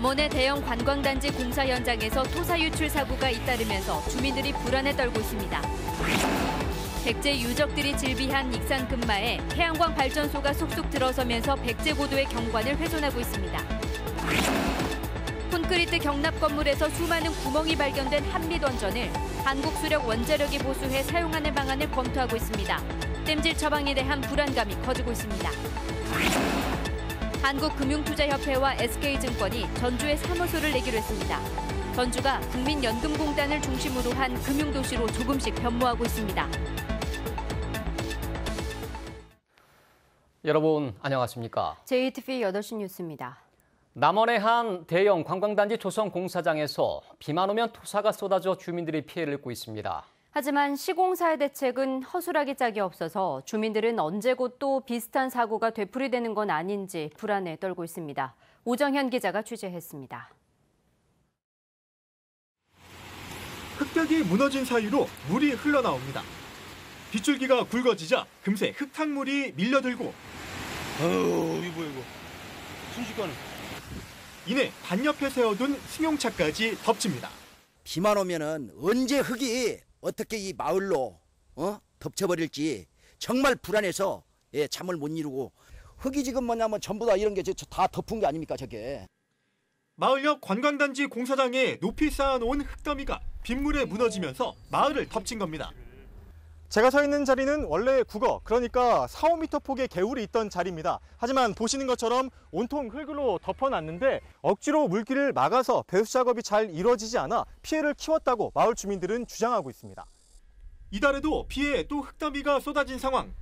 남원의 대형 관광단지 공사 현장에서 토사 유출 사고가 잇따르면서 주민들이 불안에 떨고 있습니다. 백제 유적들이 즐비한 익산 근마에 태양광 발전소가 속속 들어서면서 백제 고도의 경관을 훼손하고 있습니다. 콘크리트 경납 건물에서 수많은 구멍이 발견된 한미 원전을 한국수력 원자력이 보수해 사용하는 방안을 검토하고 있습니다. 땜질 처방에 대한 불안감이 커지고 있습니다. 한국금융투자협회와 SK증권이 전주에 사무소를 내기로 했습니다. 전주가 국민연금공단을 중심으로 한 금융도시로 조금씩 변모하고 있습니다. 여러분 안녕하십니까? JTV 8시 뉴스입니다. 남원의 한 대형 관광단지 조성 공사장에서 비만 오면 토사가 쏟아져 주민들이 피해를 입고 있습니다. 하지만 시공사의 대책은 허술하기 짝이 없어서 주민들은 언제 곧 또 비슷한 사고가 되풀이되는 건 아닌지 불안에 떨고 있습니다. 오정현 기자가 취재했습니다. 흙벽이 무너진 사이로 물이 흘러나옵니다. 빗줄기가 굵어지자 금세 흙탕물이 밀려들고 이거 순식간에 이내 반 옆에 세워둔 승용차까지 덮칩니다. 비만 오면은 언제 흙이 어떻게 이 마을로 덮쳐버릴지 정말 불안해서 잠을 못 이루고 흙이 지금 뭐냐면 전부 다 이런 게 다 덮은 게 아닙니까 저게. 마을 옆 관광단지 공사장에 높이 쌓아놓은 흙더미가 빗물에 무너지면서 마을을 덮친 겁니다. 제가 서 있는 자리는 원래 국어, 그러니까 4, 5m 폭의 개울이 있던 자리입니다. 하지만 보시는 것처럼 온통 흙으로 덮어놨는데 억지로 물길을 막아서 배수 작업이 잘 이루어지지 않아 피해를 키웠다고 마을 주민들은 주장하고 있습니다. 이달에도 피해에 또 흙더미가 쏟아진 상황.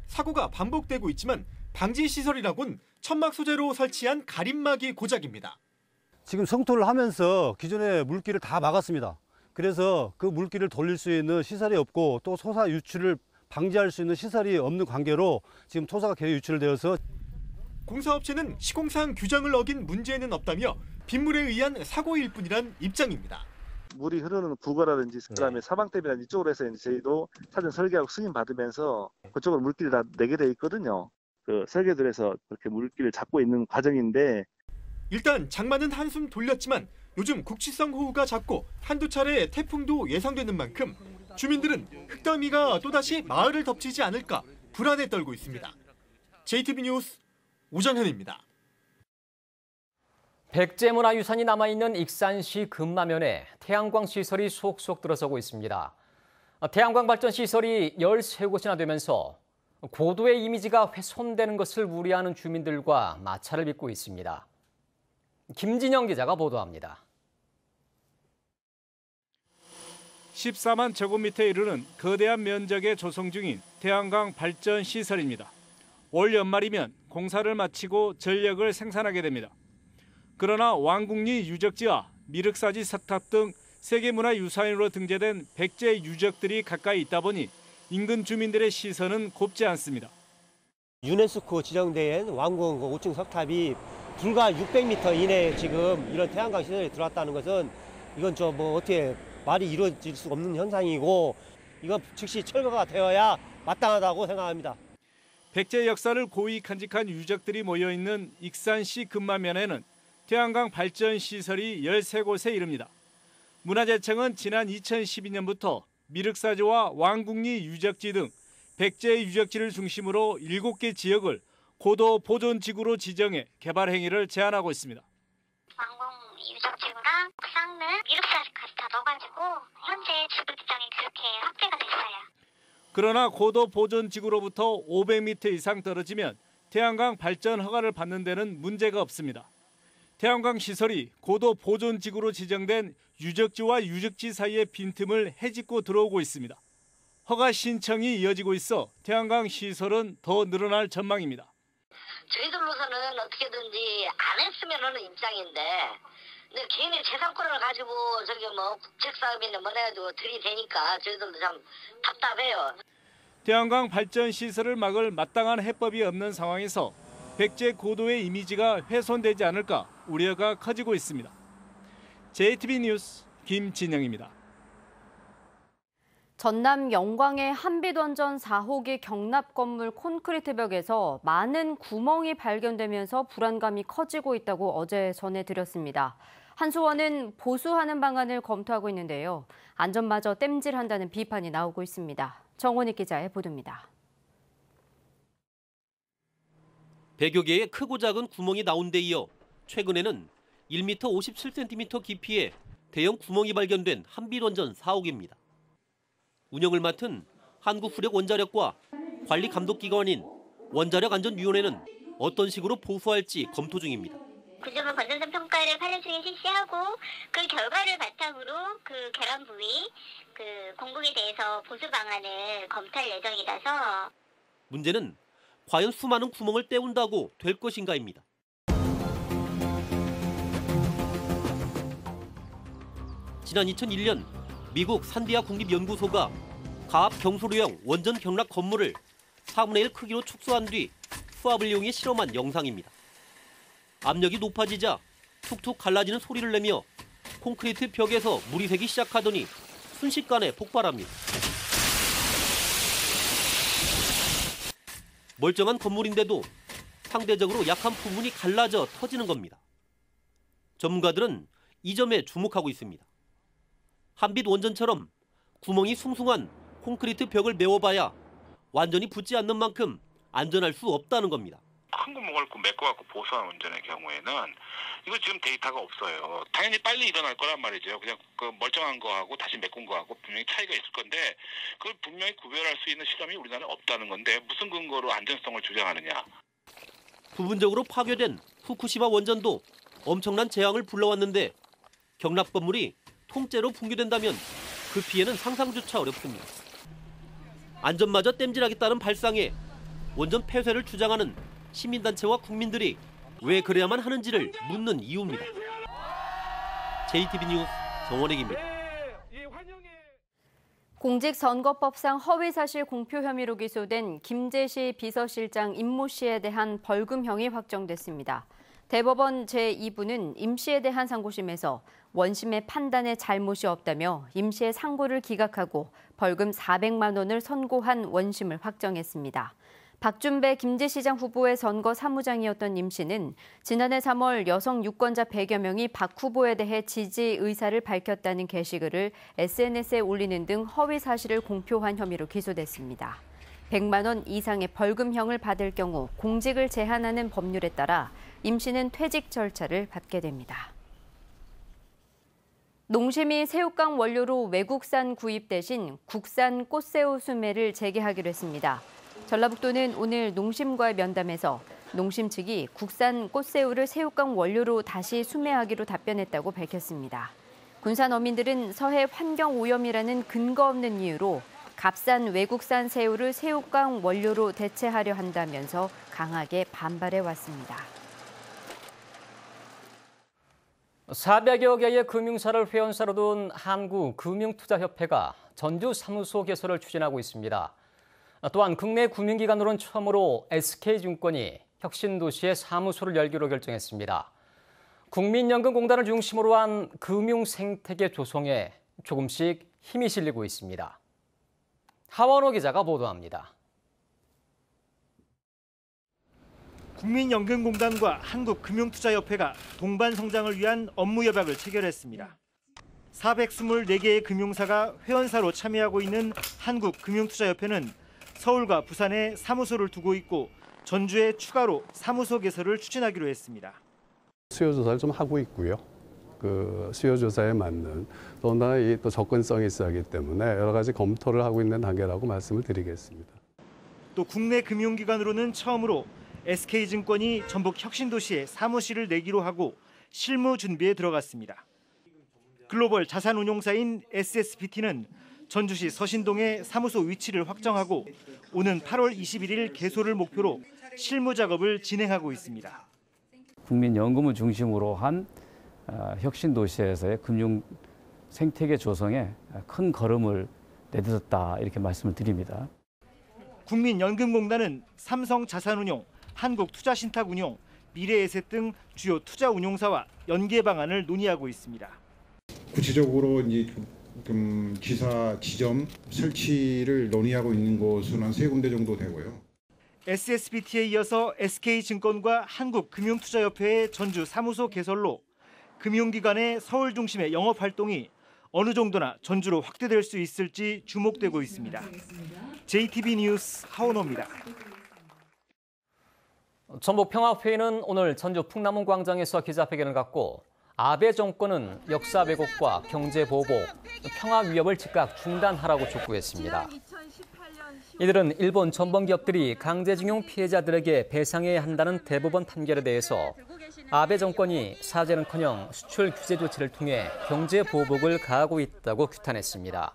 사고가 반복되고 있지만 방지시설이라곤 천막 소재로 설치한 가림막이 고작입니다. 지금 성토를 하면서 기존의 물길을 다 막았습니다. 그래서 그 물길을 돌릴 수 있는 시설이 없고 또 토사 유출을 방지할 수 있는 시설이 없는 관계로 지금 토사가 계속 유출되어서 공사업체는 시공상 규정을 어긴 문제는 없다며 빗물에 의한 사고일 뿐이란 입장입니다. 물이 흐르는 구거라든지 그다음에 사방댐이라든지 이쪽으로 해서 이제 저희도 사전 설계하고 승인 받으면서 그쪽으로 물길이 다 내게 돼 있거든요. 그 설계들에서 그렇게 물길을 잡고 있는 과정인데 일단 장마는 한숨 돌렸지만 요즘 국지성 호우가 잦고 한두 차례 태풍도 예상되는 만큼 주민들은 흙더미가 또다시 마을을 덮치지 않을까 불안에 떨고 있습니다. JTB 뉴스 오정현입니다. 백제문화유산이 남아있는 익산시 금마면에 태양광 시설이 속속 들어서고 있습니다. 태양광 발전 시설이 13곳이나 되면서 고도의 이미지가 훼손되는 것을 우려하는 주민들과 마찰을 빚고 있습니다. 김진영 기자가 보도합니다. 14만 제곱미터에 이르는 거대한 면적의 조성 중인 태양광 발전 시설입니다. 올 연말이면 공사를 마치고 전력을 생산하게 됩니다. 그러나 왕궁리 유적지와 미륵사지 석탑 등 세계문화유산으로 등재된 백제 유적들이 가까이 있다 보니 인근 주민들의 시선은 곱지 않습니다. 유네스코 지정된 왕궁 5층 석탑이 불과 600m 이내에 지금 이런 태양광 시설이 들어왔다는 것은 이건 좀 어떻게 말이 이루어질 수 없는 현상이고 이건 즉시 철거가 되어야 마땅하다고 생각합니다. 백제 역사를 고이 간직한 유적들이 모여있는 익산시 금마면에는 태양광 발전 시설이 13곳에 이릅니다. 문화재청은 지난 2012년부터 미륵사지와 왕궁리 유적지 등 백제 유적지를 중심으로 7개 지역을 고도 보존지구로 지정해 개발 행위를 제한하고 있습니다. 왕궁 유적지구랑 쌍릉, 미륵사지까지 다 넣어가지고 현재 지구지정이 그렇게 확대가 됐어요. 그러나 고도 보존지구로부터 500m 이상 떨어지면 태양광 발전 허가를 받는 데는 문제가 없습니다. 태양광 시설이 고도 보존지구로 지정된 유적지와 유적지 사이의 빈틈을 헤집고 들어오고 있습니다. 허가 신청이 이어지고 있어 태양광 시설은 더 늘어날 전망입니다. 저희들로서는 어떻게든지 안 했으면 하는 입장인데 근데 개인의 재산권을 가지고 저기 국책사업이나 뭐 해가지고 들이대니까 저희들도 참 답답해요. 태양광 발전 시설을 막을 마땅한 해법이 없는 상황에서 백제 고도의 이미지가 훼손되지 않을까 우려가 커지고 있습니다. JTB 뉴스 김진영입니다. 전남 영광의 한빛원전 4호기 경납 건물 콘크리트 벽에서 많은 구멍이 발견되면서 불안감이 커지고 있다고 어제 전해드렸습니다. 한수원은 보수하는 방안을 검토하고 있는데요. 안전마저 땜질한다는 비판이 나오고 있습니다. 정원익 기자의 보도입니다. 100여 개의 크고 작은 구멍이 나온 데 이어 최근에는 1m 57cm 깊이의 대형 구멍이 발견된 한빛원전 4호기입니다. 운영을 맡은 한국후력원자력과 관리감독기관인 원자력안전위원회는 어떤 식으로 보수할지 검토 중입니다. 구조물 건전성 평가를 8년 중에 실시하고 그 결과를 바탕으로 그 결함 부위, 그 공국에 대해서 보수 방안을 검토할 예정이라서 문제는 과연 수많은 구멍을 때운다고 될 것인가입니다. 지난 2001년 미국 산디아 국립연구소가 가압 경소로형 원전 경락 건물을 4분의 1 크기로 축소한 뒤 수압을 이용해 실험한 영상입니다. 압력이 높아지자 툭툭 갈라지는 소리를 내며 콘크리트 벽에서 물이 새기 시작하더니 순식간에 폭발합니다. 멀쩡한 건물인데도 상대적으로 약한 부분이 갈라져 터지는 겁니다. 전문가들은 이 점에 주목하고 있습니다. 한빛원전처럼 구멍이 숭숭한 콘크리트 벽을 메워봐야 완전히 붙지 않는 만큼 안전할 수 없다는 겁니다. 큰 구멍을 메꿔갖고 보수한 원전의 경우에는 이거 지금 데이터가 없어요. 당연히 빨리 일어날 거란 말이죠. 그냥 그 멀쩡한 거하고 다시 메꾼 거하고 분명히 차이가 있을 건데 그걸 분명히 구별할 수 있는 시점이 우리나라에 없다는 건데 무슨 근거로 안전성을 주장하느냐. 부분적으로 파괴된 후쿠시마 원전도 엄청난 재앙을 불러왔는데 경납 건물이 통째로 붕괴된다면 그 피해는 상상조차 어렵습니다. 안전마저 땜질하겠다는 발상에 원전 폐쇄를 주장하는 시민단체와 국민들이 왜 그래야만 하는지를 묻는 이유입니다. JTB 뉴스 정원익입니다. 공직선거법상 허위사실 공표 혐의로 기소된 김제시 비서실장 임모 씨에 대한 벌금형이 확정됐습니다. 대법원 제2부는 임 씨에 대한 상고심에서 원심의 판단에 잘못이 없다며 임 씨의 상고를 기각하고 벌금 400만 원을 선고한 원심을 확정했습니다. 박준배 김제시장 후보의 선거 사무장이었던 임 씨는 지난해 3월 여성 유권자 100여 명이 박 후보에 대해 지지 의사를 밝혔다는 게시글을 SNS에 올리는 등 허위 사실을 공표한 혐의로 기소됐습니다. 100만 원 이상의 벌금형을 받을 경우 공직을 제한하는 법률에 따라 임 씨는 퇴직 절차를 밟게 됩니다. 농심이 새우깡 원료로 외국산 구입 대신 국산 꽃새우 수매를 재개하기로 했습니다. 전라북도는 오늘 농심과의 면담에서 농심 측이 국산 꽃새우를 새우깡 원료로 다시 수매하기로 답변했다고 밝혔습니다. 군산 어민들은 서해 환경오염이라는 근거 없는 이유로 값싼 외국산 새우를 새우깡 원료로 대체하려 한다면서 강하게 반발해 왔습니다. 400여 개의 금융사를 회원사로 둔 한국금융투자협회가 전주 사무소 개설을 추진하고 있습니다. 또한 국내 금융기관으로는 처음으로 SK증권이 혁신도시에 사무소를 열기로 결정했습니다. 국민연금공단을 중심으로 한 금융생태계 조성에 조금씩 힘이 실리고 있습니다. 하원호 기자가 보도합니다. 국민연금공단과 한국금융투자협회가 동반 성장을 위한 업무 협약을 체결했습니다. 424개의 금융사가 회원사로 참여하고 있는 한국금융투자협회는 서울과 부산에 사무소를 두고 있고 전주에 추가로 사무소 개설을 추진하기로 했습니다. 수요 조사를 좀 하고 있고요. 그 수요 조사에 맞는 더군다나 이 또 접근성이 있어야 하기 때문에 여러 가지 검토를 하고 있는 단계라고 말씀을 드리겠습니다. 또 국내 금융기관으로는 처음으로 SK증권이 전북 혁신도시에 사무실을 내기로 하고 실무 준비에 들어갔습니다. 글로벌 자산운용사인 SSBT는 전주시 서신동에 사무소 위치를 확정하고 오는 8월 21일 개소를 목표로 실무 작업을 진행하고 있습니다. 국민연금을 중심으로 한 혁신도시에서의 금융 생태계 조성에 큰 걸음을 내딛었다 이렇게 말씀을 드립니다. 국민연금공단은 삼성자산운용, 한국투자신탁운용, 미래에셋 등 주요 투자 운용사와 연계 방안을 논의하고 있습니다. 구체적으로 이제 기사 지점 설치를 논의하고 있는 곳은 한 3군데 정도 되고요. SSBT에 이어서 SK증권과 한국금융투자협회의 전주 사무소 개설로 금융기관의 서울 중심의 영업 활동이 어느 정도나 전주로 확대될 수 있을지 주목되고 있습니다. JTB 뉴스 하원호입니다. 전북평화회의는 오늘 전주 풍남문광장에서 기자회견을 갖고 아베 정권은 역사 왜곡과 경제 보복, 평화 위협을 즉각 중단하라고 촉구했습니다. 이들은 일본 전범기업들이 강제징용 피해자들에게 배상해야 한다는 대법원 판결에 대해서 아베 정권이 사죄는커녕 수출 규제 조치를 통해 경제 보복을 가하고 있다고 규탄했습니다.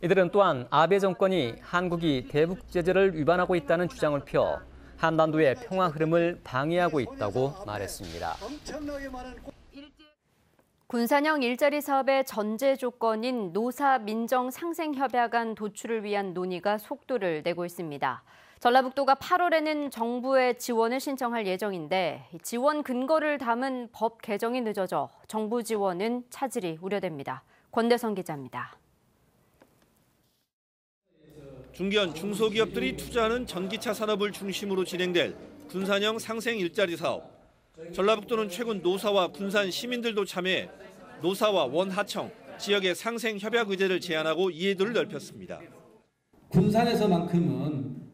이들은 또한 아베 정권이 한국이 대북 제재를 위반하고 있다는 주장을 펴 한반도의 평화 흐름을 방해하고 있다고 말했습니다. 군산형 일자리 사업의 전제 조건인 노사 민정 상생 협약안 도출을 위한 논의가 속도를 내고 있습니다. 전라북도가 8월에는 정부에 지원을 신청할 예정인데 지원 근거를 담은 법 개정이 늦어져 정부 지원은 차질이 우려됩니다. 권대성 기자입니다. 중견, 중소기업들이 투자하는 전기차 산업을 중심으로 진행될 군산형 상생 일자리 사업. 전라북도는 최근 노사와 군산 시민들도 참여해 노사와 원하청, 지역의 상생 협약 의제를 제안하고 이해도를 넓혔습니다. 군산에서만큼은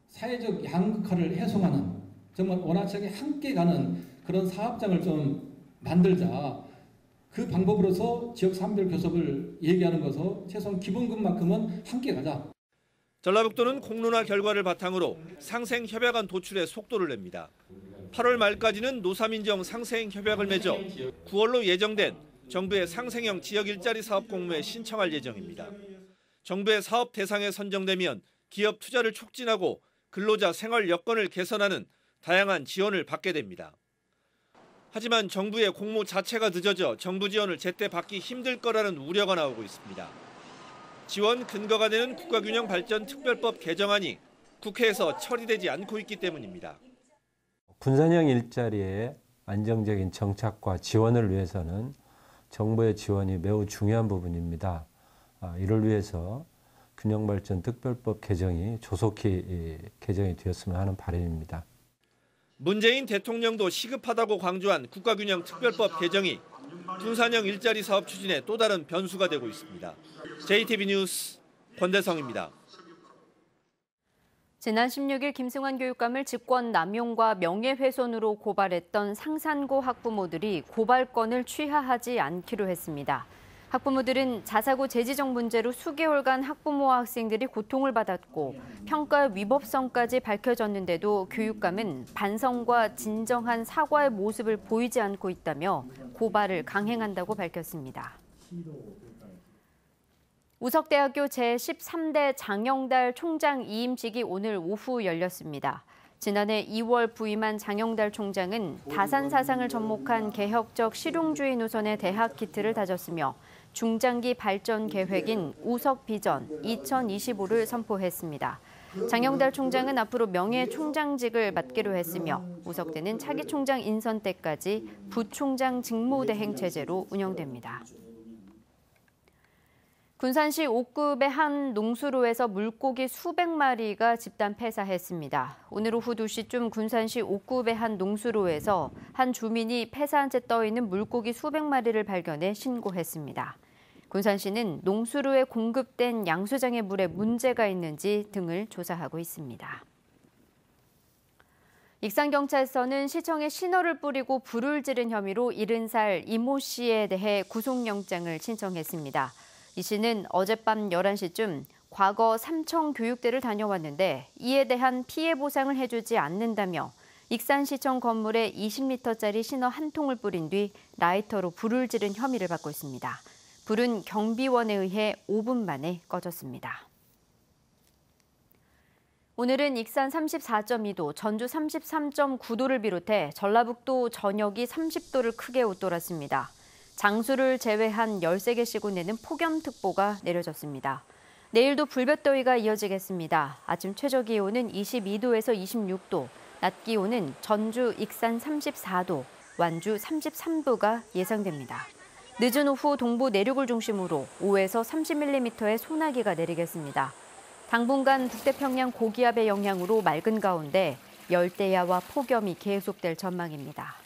사회적 양극화를 해소하는 정말 원하청이 함께 가는 그런 사업장을 좀 만들자. 그 방법으로서 지역 산별 교섭을 얘기하는 것은 최소한 기본급만큼은 함께 가자. 전라북도는 공론화 결과를 바탕으로 상생 협약안 도출에 속도를 냅니다. 8월 말까지는 노사민정 상생 협약을 맺어 9월로 예정된 정부의 상생형 지역 일자리 사업 공모에 신청할 예정입니다. 정부의 사업 대상에 선정되면 기업 투자를 촉진하고 근로자 생활 여건을 개선하는 다양한 지원을 받게 됩니다. 하지만 정부의 공모 자체가 늦어져 정부 지원을 제때 받기 힘들 거라는 우려가 나오고 있습니다. 지원 근거가 되는 국가균형 발전 특별법 개정안이 국회에서 처리되지 않고 있기 때문입니다. 군산형 일자리의 안정적인 정착과 지원을 위해서는 정부의 지원이 매우 중요한 부분입니다. 이를 위해서 균형발전 특별법 개정이 조속히 개정이 되었으면 하는 바람입니다. 문재인 대통령도 시급하다고 강조한 국가균형 특별법 개정이 군산형 일자리 사업 추진에 또 다른 변수가 되고 있습니다. JTB 뉴스 권대성입니다. 지난 16일 김승환 교육감을 직권 남용과 명예훼손으로 고발했던 상산고 학부모들이 고발건을 취하하지 않기로 했습니다. 학부모들은 자사고 재지정 문제로 수개월간 학부모와 학생들이 고통을 받았고 평가의 위법성까지 밝혀졌는데도 교육감은 반성과 진정한 사과의 모습을 보이지 않고 있다며 고발을 강행한다고 밝혔습니다. 우석대학교 제13대 장영달 총장 이임식이 오늘 오후 열렸습니다. 지난해 2월 부임한 장영달 총장은 다산 사상을 접목한 개혁적 실용주의 노선의 대학 기틀을 다졌으며 중장기 발전 계획인 우석 비전 2025를 선포했습니다. 장영달 총장은 앞으로 명예총장직을 맡기로 했으며 우석대는 차기 총장 인선 때까지 부총장 직무대행 체제로 운영됩니다. 군산시 옥급의 한 농수로에서 물고기 수백 마리가 집단 폐사했습니다. 오늘 오후 2시쯤 군산시 옥급의 한 농수로에서 한 주민이 폐사한 채 떠있는 물고기 수백 마리를 발견해 신고했습니다. 군산시는 농수로에 공급된 양수장의 물에 문제가 있는지 등을 조사하고 있습니다. 익산경찰서는 시청에 신호를 뿌리고 불을 지른 혐의로 70살 이모 씨에 대해 구속영장을 신청했습니다. 이 씨는 어젯밤 11시쯤 과거 삼청 교육대를 다녀왔는데 이에 대한 피해 보상을 해주지 않는다며 익산시청 건물에 20리터짜리 신호 한 통을 뿌린 뒤 라이터로 불을 지른 혐의를 받고 있습니다. 불은 경비원에 의해 5분 만에 꺼졌습니다. 오늘은 익산 34.2도, 전주 33.9도를 비롯해 전라북도 전역이 30도를 크게 웃돌았습니다. 장수를 제외한 13개 시군에는 폭염특보가 내려졌습니다. 내일도 불볕더위가 이어지겠습니다. 아침 최저기온은 22도에서 26도, 낮 기온은 전주, 익산 34도, 완주 33도가 예상됩니다. 늦은 오후 동부 내륙을 중심으로 5에서 30mm의 소나기가 내리겠습니다. 당분간 북태평양 고기압의 영향으로 맑은 가운데 열대야와 폭염이 계속될 전망입니다.